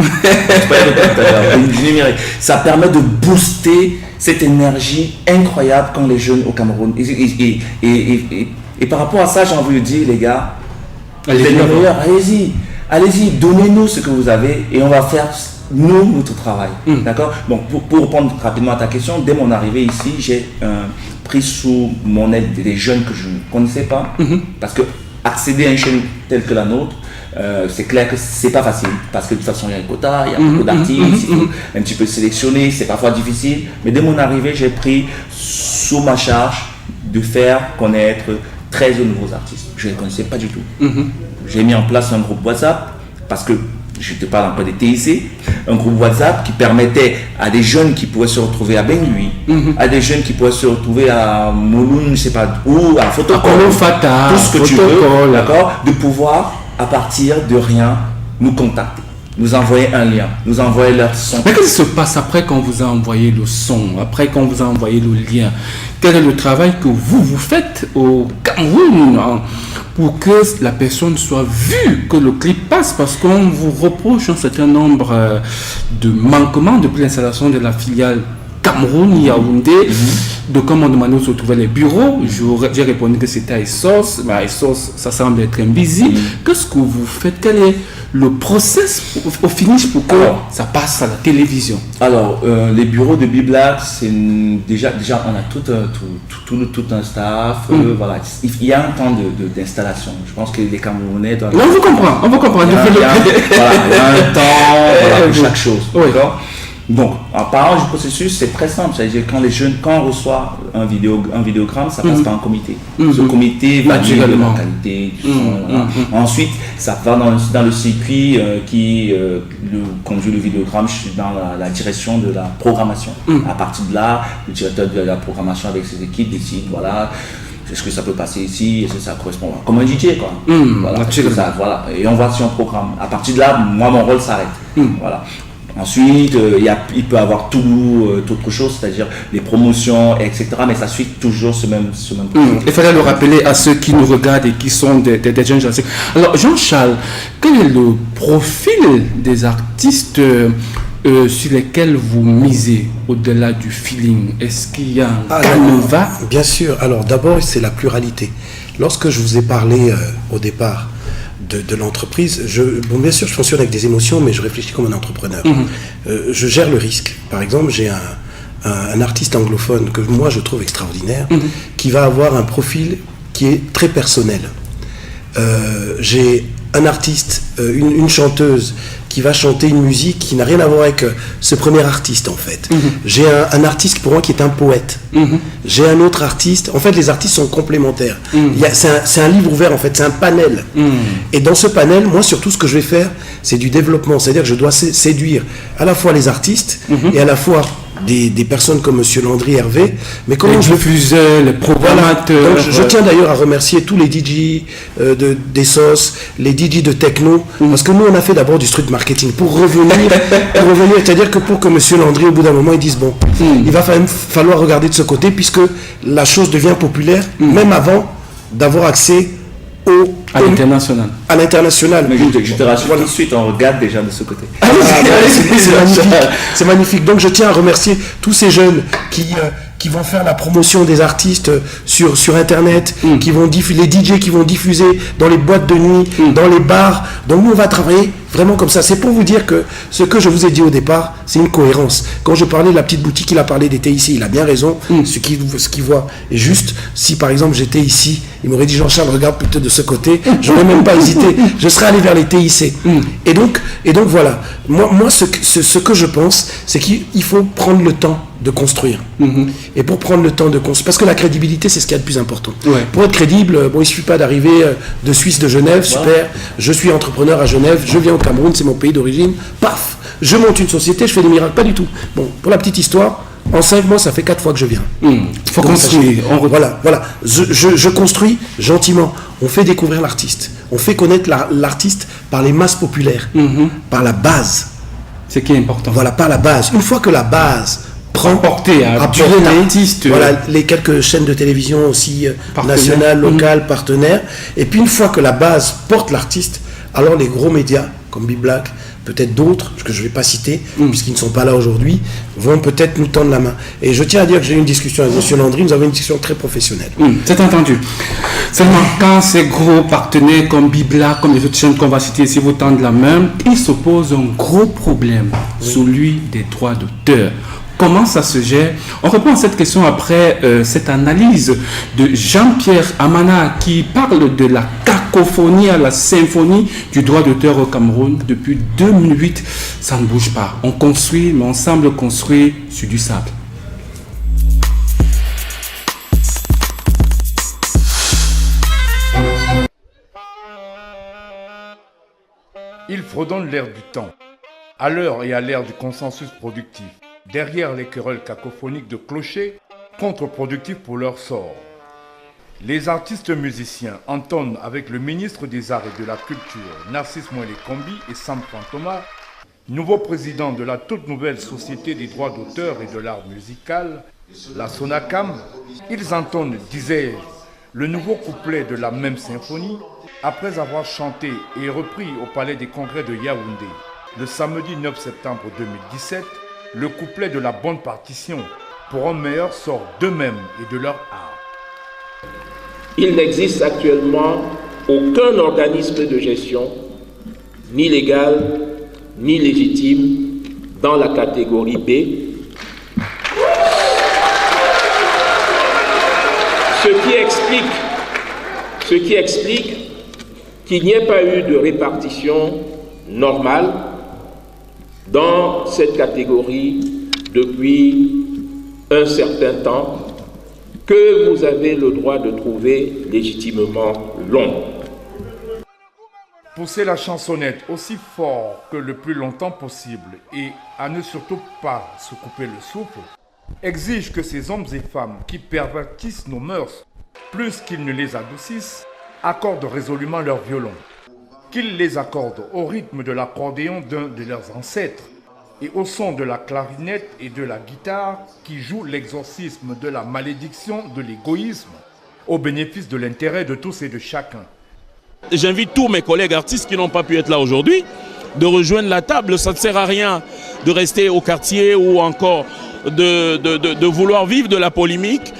Du numérique. Ça permet de booster cette énergie incroyable qu'ont les jeunes au Cameroun. Et par rapport à ça, j'ai envie de dire, les gars, allez-y, donnez-nous ce que vous avez et on va faire notre travail. D'accord? Bon, pour répondre rapidement à ta question, dès mon arrivée ici, j'ai pris sous mon aide des jeunes que je ne connaissais pas, parce que accéder à une chaîne telle que la nôtre, c'est clair que c'est pas facile, parce que de toute façon il y a un quota, il y a beaucoup d'artistes, il faut un petit peu sélectionner, c'est parfois difficile, mais dès mon arrivée, j'ai pris sous ma charge de faire connaître 13 nouveaux artistes. Je ne les connaissais pas du tout. J'ai mis en place un groupe WhatsApp, parce que je te parle encore des TIC, un groupe WhatsApp qui permettait à des jeunes qui pouvaient se retrouver à Bengui, à des jeunes qui pouvaient se retrouver à Mouloun, je ne sais pas où, à Photocall, tout ce que tu veux, d'accord, de pouvoir, à partir de rien, nous contacter, nous envoyer un lien, nous envoyer leur son. Mais qu'est-ce qui se passe après qu'on vous a envoyé le son, après qu'on vous a envoyé le lien? Quel est le travail que vous faites au Cameroun pour que la personne soit vue, que le clip passe? Parce qu'on vous reproche un certain nombre de manquements depuis l'installation de la filiale Cameroun, Yaoundé, de comment on demandait où se trouvaient les bureaux. J'ai répondu que c'était à Essos, mais à Essos, ça semble être invisible. Qu'est-ce que vous faites? Quel est le process au finish pour que ça passe à la télévision? Alors, les bureaux de Biblac, c'est déjà on a tout un staff. Voilà. Il y a un temps d'installation. Je pense que les Camerounais doivent... On vous comprend. Il y a un temps pour chaque chose. D'accord. Donc, en parlant du processus, c'est très simple. C'est-à-dire quand on reçoit un vidéogramme, ça passe par un comité. Ce comité va dire la qualité du son. Ensuite, ça va dans le circuit qui conduit le vidéogramme. Je suis dans la direction de la programmation. À partir de là, le directeur de la programmation avec ses équipes décide, voilà, est-ce que ça peut passer ici, est-ce que ça correspond, comme un DJ, quoi. Voilà. Et on voit si on programme. À partir de là, moi, mon rôle s'arrête. Voilà. Ensuite, il peut y avoir autre chose, c'est-à-dire les promotions, etc. Mais ça suit toujours ce même Il fallait le rappeler à ceux qui nous regardent et qui sont des jeunes gens. Alors, Jean-Charles, quel est le profil des artistes sur lesquels vous misez au-delà du feeling? Est-ce qu'il y a un canevas? Bien sûr. Alors, d'abord, c'est la pluralité. Lorsque je vous ai parlé au départ de l'entreprise, bien sûr je fonctionne avec des émotions, mais je réfléchis comme un entrepreneur. Je gère le risque. Par exemple, j'ai un artiste anglophone que moi je trouve extraordinaire, qui va avoir un profil qui est très personnel. J'ai un artiste, une chanteuse qui va chanter une musique qui n'a rien à voir avec ce premier artiste en fait. J'ai un artiste pour moi qui est un poète. J'ai un autre artiste. En fait, les artistes sont complémentaires. C'est un livre ouvert en fait, c'est un panel. Et dans ce panel, moi surtout ce que je vais faire, c'est du développement. C'est-à-dire que je dois séduire à la fois les artistes et à la fois des personnes comme Monsieur Landry, Hervé, mais comment les diffuseurs, les programmateurs. Voilà. Donc, je tiens d'ailleurs à remercier tous les DJ des sauces, les DJ de techno, parce que nous on a fait d'abord du street marketing pour revenir, c'est-à-dire que pour que Monsieur Landry au bout d'un moment il dise bon, il va falloir regarder de ce côté puisque la chose devient populaire, même avant d'avoir accès à l'international. À l'international. Mais je te rassure, tout de suite, on regarde déjà de ce côté. C'est magnifique. C'est magnifique. Donc je tiens à remercier tous ces jeunes qui vont faire la promotion des artistes sur Internet, qui vont les DJ qui vont diffuser dans les boîtes de nuit, dans les bars. Donc nous, on va travailler vraiment comme ça. C'est pour vous dire que ce que je vous ai dit au départ, c'est une cohérence. Quand je parlais de la petite boutique, il a parlé des TIC, il a bien raison. Ce qu'il voit est juste. Si par exemple j'étais ici, il m'aurait dit Jean-Charles, regarde plutôt de ce côté, j'aurais même pas hésité. Je serais allé vers les TIC. Et donc voilà. Moi ce que je pense, c'est qu'il faut prendre le temps de construire. Et pour prendre le temps de construire, parce que la crédibilité, c'est ce qu'il y a de plus important. Pour être crédible, il ne suffit pas d'arriver de Suisse, de Genève, super, je suis entrepreneur à Genève, je viens au Cameroun, c'est mon pays d'origine, paf, je monte une société, je fais des miracles, pas du tout. Bon, pour la petite histoire, en 5 mois, ça fait 4 fois que je viens. Faut construire. Voilà. Je construis gentiment. On fait découvrir l'artiste. On fait connaître l'artiste par les masses populaires, par la base. C'est qui est important. Voilà, par la base. Une fois que la base prend porter à l'artiste. Voilà, les quelques chaînes de télévision aussi nationales, locales, partenaires. Et puis une fois que la base porte l'artiste, alors les gros médias comme Biblac, peut-être d'autres, que je ne vais pas citer, puisqu'ils ne sont pas là aujourd'hui, vont peut-être nous tendre la main. Et je tiens à dire que j'ai eu une discussion avec M. Landry, nous avons une discussion très professionnelle. C'est entendu. Seulement, quand ces gros partenaires comme Biblac, comme les autres chaînes qu'on va citer, si vous tendent la main, il se pose un gros problème, celui des droits d'auteur. Comment ça se gère? On répond à cette question après cette analyse de Jean-Pierre Amana qui parle de la cacophonie à la symphonie du droit d'auteur au Cameroun. Depuis 2008, ça ne bouge pas. On construit, mais on semble construire sur du sable. Ils fredonnent l'air du temps, à l'heure et à l'ère du consensus productif, derrière les querelles cacophoniques de clochers, contre-productifs pour leur sort. Les artistes musiciens entonnent avec le ministre des Arts et de la Culture, Narcisse Moelle-Kombi et Sam Fantoma, nouveau président de la toute nouvelle Société des droits d'auteur et de l'art musical, la SONACAM. Ils entonnent, disais-je, le nouveau couplet de la même symphonie, après avoir chanté et repris au Palais des Congrès de Yaoundé, le samedi 9 septembre 2017, le couplet de la bonne partition, pour un meilleur sort d'eux-mêmes et de leur art. Il n'existe actuellement aucun organisme de gestion, ni légal, ni légitime, dans la catégorie B, ce qui explique qu'il n'y ait pas eu de répartition normale dans cette catégorie depuis un certain temps, que vous avez le droit de trouver légitimement long. Pousser la chansonnette aussi fort que le plus longtemps possible et à ne surtout pas se couper le souffle exige que ces hommes et femmes qui pervertissent nos mœurs plus qu'ils ne les adoucissent accordent résolument leur violon, qu'ils les accordent au rythme de l'accordéon d'un de leurs ancêtres et au son de la clarinette et de la guitare qui jouent l'exorcisme de la malédiction de l'égoïsme au bénéfice de l'intérêt de tous et de chacun. J'invite tous mes collègues artistes qui n'ont pas pu être là aujourd'hui de rejoindre la table. Ça ne sert à rien de rester au quartier ou encore de vouloir vivre de la polémique.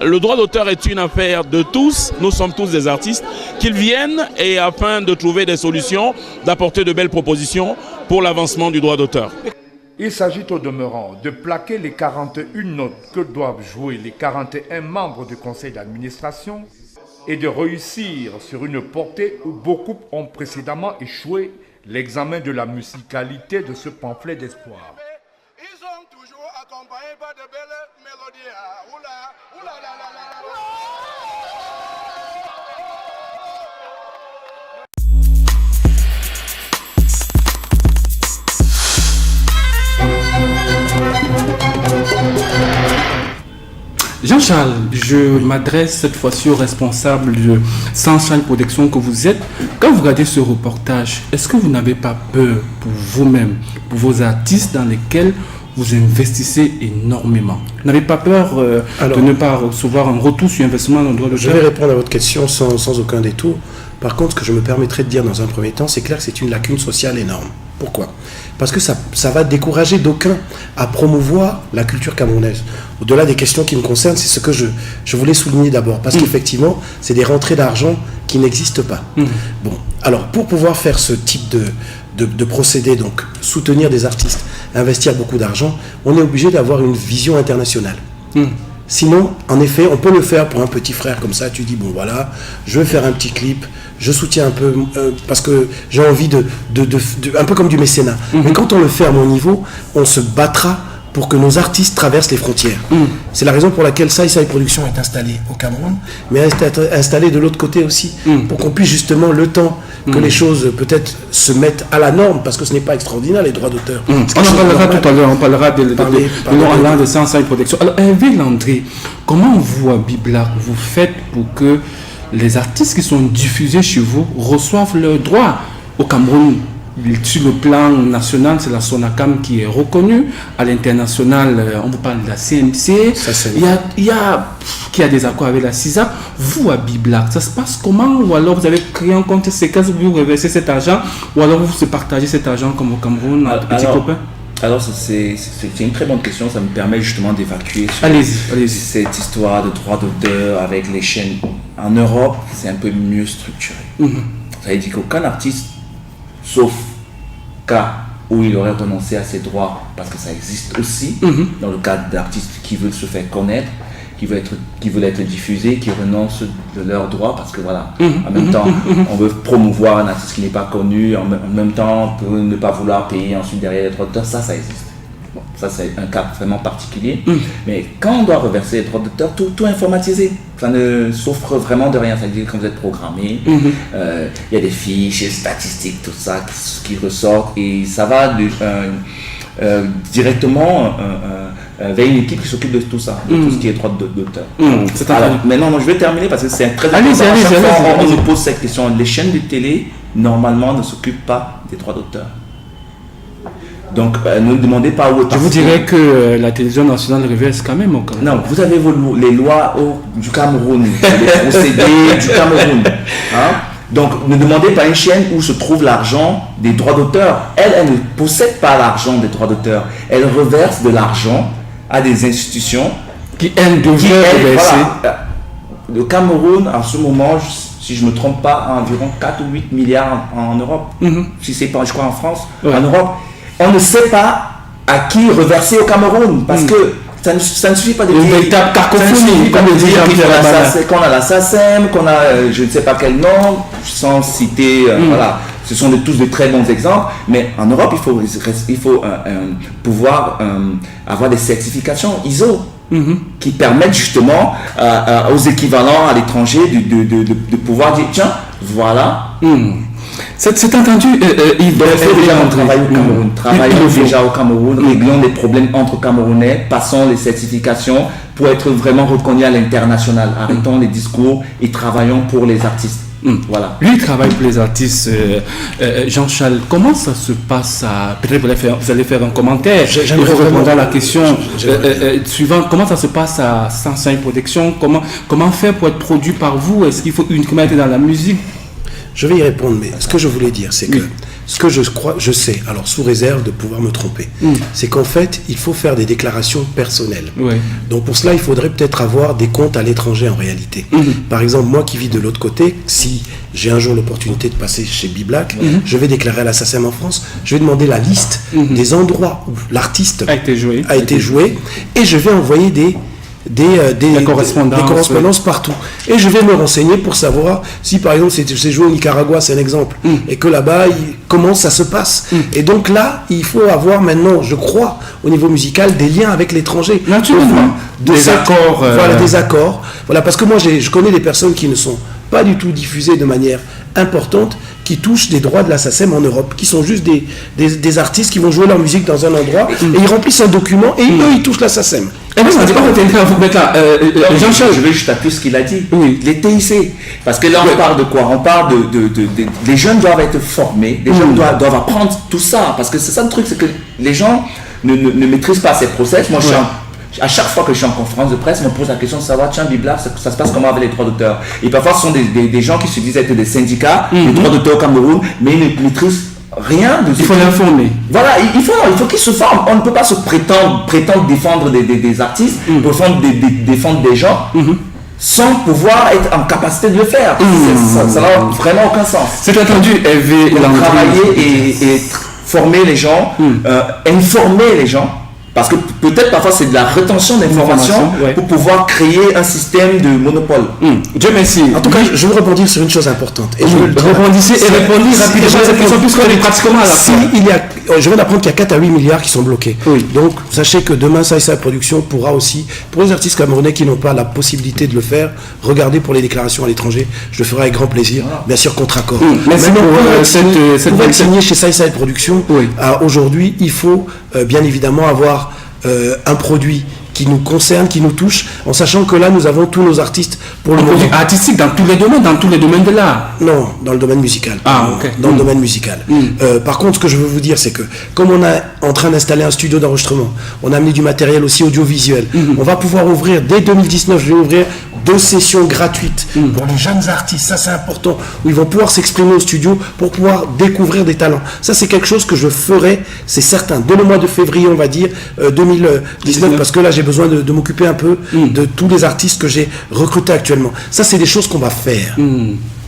Le droit d'auteur est une affaire de tous, nous sommes tous des artistes, qu'ils viennent et afin de trouver des solutions, d'apporter de belles propositions pour l'avancement du droit d'auteur. Il s'agit au demeurant de plaquer les 41 notes que doivent jouer les 41 membres du conseil d'administration et de réussir sur une portée où beaucoup ont précédemment échoué l'examen de la musicalité de ce pamphlet d'espoir. Ils sont toujours accompagnés par de belles mélodies. Oula, oula, la, la, la, la. Jean-Charles, je m'adresse cette fois-ci au responsable de Sunshine Production que vous êtes. Quand vous regardez ce reportage, est-ce que vous n'avez pas peur pour vous-même, pour vos artistes dans lesquels vous investissez énormément? Vous n'avez pas peur de ne pas recevoir un retour sur investissement dans le droit d'auteur? Je vais répondre à votre question sans aucun détour. Par contre, ce que je me permettrai de dire dans un premier temps, c'est clair que c'est une lacune sociale énorme. Pourquoi? Parce que ça va décourager d'aucuns à promouvoir la culture camerounaise. Au-delà des questions qui me concernent, c'est ce que je voulais souligner d'abord. Parce qu'effectivement, c'est des rentrées d'argent qui n'existent pas. Bon, alors, pour pouvoir faire ce type de procédé, donc soutenir des artistes, investir beaucoup d'argent, on est obligé d'avoir une vision internationale. Sinon, en effet, on peut le faire pour un petit frère comme ça. Tu dis, bon voilà, je vais faire un petit clip, je soutiens un peu, parce que j'ai envie un peu comme du mécénat. Mais quand on le fait à mon niveau, on se battra pour que nos artistes traversent les frontières. C'est la raison pour laquelle Sai Production est installée au Cameroun, mais est installée de l'autre côté aussi, pour qu'on puisse justement, le temps que les choses peut-être se mettent à la norme, parce que ce n'est pas extraordinaire les droits d'auteur. On en parlera tout à l'heure, on parlera de Sunshine Production. Alors Hervé Landry, comment vous, à Biblac, vous faites pour que les artistes qui sont diffusés chez vous reçoivent leurs droits au Cameroun? Sur le plan national, c'est la SONACAM qui est reconnue. À l'international, on vous parle de la CMC. Il y a des accords avec la CISA. Vous, à Biblac, ça se passe comment? Ou alors vous avez créé un compte séquence où vous reversez cet argent? Ou alors vous se partagez cet argent comme au Cameroun, petits copains? Alors c'est une très bonne question, ça me permet justement d'évacuer cette histoire de droit d'auteur avec les chaînes. En Europe, c'est un peu mieux structuré. Ça veut dire qu'aucun artiste, sauf cas où il aurait renoncé à ses droits, parce que ça existe aussi, dans le cadre d'artistes qui veulent se faire connaître, qui veulent être diffusés, qui renoncent de leurs droits, parce que voilà, en même temps, on veut promouvoir un artiste qui n'est pas connu, en même temps, on peut ne pas vouloir payer ensuite derrière les droits d'auteur, ça existe. Bon. Ça, c'est un cas vraiment particulier. Mais quand on doit reverser les droits d'auteur, tout informatisé. Ça ne souffre vraiment de rien. Ça veut dire que quand vous êtes programmé, il y a des fiches, statistiques, tout ça qui ressort. Et ça va directement vers une équipe qui s'occupe de tout ça, de tout ce qui est droit d'auteur. Alors, maintenant, je vais terminer parce que c'est très important. À chaque fois, on nous pose cette question. Les chaînes de télé, normalement, ne s'occupent pas des droits d'auteur. Donc, ne demandez pas où. Je vous dirais que la télévision nationale reverse quand même. Non, vous avez les lois du Cameroun, les procédés du Cameroun. Hein? Donc, ne demandez pas à une chaîne où se trouve l'argent des droits d'auteur. Elle ne possède pas l'argent des droits d'auteur. Elle reverse de l'argent à des institutions qui devraient reverser. Voilà. Le Cameroun, en ce moment, si je ne me trompe pas, a environ 4 ou 8 milliards en Europe. Si c'est pas, je crois, en France, en Europe. On ne sait pas à qui reverser au Cameroun parce que ça ne suffit pas de dire. Une véritable cacophonie, comme de dire qu'on a la SACEM, qu'on a je ne sais pas quel nom, sans citer, voilà. Ce sont tous de très bons exemples, mais en Europe, il faut pouvoir avoir des certifications ISO qui permettent justement aux équivalents à l'étranger de pouvoir dire tiens, voilà. C'est entendu, Yves. Donc, il faut déjà travailler au Cameroun. Travaillons déjà au Cameroun, réglons les problèmes entre Camerounais, passons les certifications pour être vraiment reconnus à l'international. Arrêtons les discours et travaillons pour les artistes. Voilà. Lui, il travaille pour les artistes. Jean-Charles, comment ça se passe peut-être vous allez faire un commentaire. J'aimerais répondre à la question suivante. Comment ça se passe à Sunshine Production? Comment faire pour être produit par vous? Est-ce qu'il faut uniquement être dans la musique? Je vais y répondre, mais ce que je voulais dire, c'est que ce que je sais, alors sous réserve de pouvoir me tromper, c'est qu'en fait, il faut faire des déclarations personnelles. Donc pour cela, il faudrait peut-être avoir des comptes à l'étranger en réalité. Par exemple, moi qui vis de l'autre côté, si j'ai un jour l'opportunité de passer chez Biblac, je vais déclarer à la SACEM en France, je vais demander la liste des endroits où l'artiste a été joué et je vais envoyer des correspondances partout. Et je vais me renseigner pour savoir si par exemple c'est joué au Nicaragua, c'est un exemple, et que là-bas, comment ça se passe. Et donc là, il faut avoir maintenant, je crois, au niveau musical, des liens avec l'étranger. Naturellement. Des accords. Voilà, des accords. Voilà, parce que moi, je connais des personnes qui ne sont pas du tout diffusées de manière importante, qui touchent des droits de la SACEM en Europe, qui sont juste des artistes qui vont jouer leur musique dans un endroit, et ils remplissent un document, et eux, ils touchent la SACEM. Jean-Charles, je vais juste appuyer ce qu'il a dit. Les TIC. Parce que là, on parle de quoi? On parle les jeunes doivent être formés, les jeunes doivent apprendre tout ça. Parce que c'est ça le truc, c'est que les gens ne maîtrisent pas ces process. Moi, à chaque fois que je suis en conférence de presse, on me pose la question de savoir, tiens, Biblac, ça se passe comment avec les droits d'auteur? Et parfois, ce sont des gens qui se disent être des syndicats, des droits d'auteur au Cameroun, mais ils ne maîtrisent rien de Il faut l'informer. Voilà, il faut qu'ils se forment. On ne peut pas se prétendre défendre des artistes, défendre des gens, sans pouvoir être en capacité de le faire. Ça n'a vraiment aucun sens. C'est entendu, Hervé. Travailler et former les gens, informer les gens. Parce que peut-être parfois c'est de la rétention d'informations pour pouvoir créer un système de monopole. Dieu merci. En tout cas, je veux rebondir sur une chose importante. Et rebondissez et répondez rapidement à cette question puisqu'on est pratiquement à la fin. Je viens d'apprendre qu'il y a 4 à 8 milliards qui sont bloqués. Donc, sachez que demain, SACEM Production pourra aussi, pour les artistes camerounais qui n'ont pas la possibilité de le faire, regarder pour les déclarations à l'étranger. Je le ferai avec grand plaisir, bien sûr contre accord. Merci pour être signé chez SACEM Production, aujourd'hui, il faut bien évidemment avoir un produit qui nous concerne, qui nous touche, en sachant que là, nous avons tous nos artistes pour le moment. Artistique dans tous les domaines de l'art. Non, dans le domaine musical. Ok. Dans le domaine musical. Par contre, ce que je veux vous dire, c'est que comme on est en train d'installer un studio d'enregistrement, on a amené du matériel aussi audiovisuel. On va pouvoir ouvrir, dès 2019, je vais ouvrir 2 sessions gratuites pour les jeunes artistes, ça c'est important, où ils vont pouvoir s'exprimer au studio pour pouvoir découvrir des talents. Ça c'est quelque chose que je ferai, c'est certain, dès le mois de février, on va dire, 2019, parce que là j'ai besoin de m'occuper un peu de tous les artistes que j'ai recrutés actuellement. Ça c'est des choses qu'on va faire.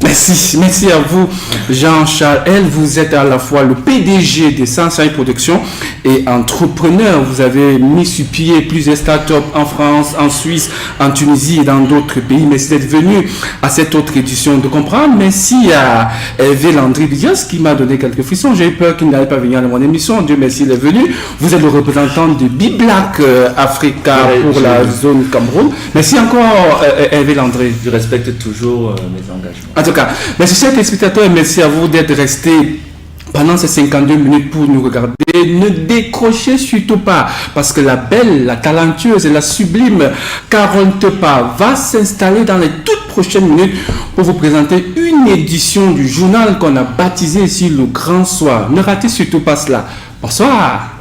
Merci à vous, Jean-Charles L. Vous êtes à la fois le PDG de Sunshine Production et entrepreneur. Vous avez mis sur pied plusieurs startups en France, en Suisse, en Tunisie et dans d'autres pays. Merci d'être venu à cette autre édition de Comprendre. Merci à Hervé Landry Bias qui m'a donné quelques frissons. J'ai eu peur qu'il n'allait pas venir à mon émission. Dieu merci, il est venu. Vous êtes le représentant de Biblack Africa pour la zone Cameroun. Merci encore, Hervé Landry. Je respecte toujours mes engagements. En tout cas, merci chers téléspectateurs, merci à vous d'être restés pendant ces 52 minutes pour nous regarder. Ne décrochez surtout pas, parce que la belle, la talentueuse et la sublime Carole Tepa va s'installer dans les toutes prochaines minutes pour vous présenter une édition du journal qu'on a baptisé ici le Grand Soir. Ne ratez surtout pas cela. Bonsoir.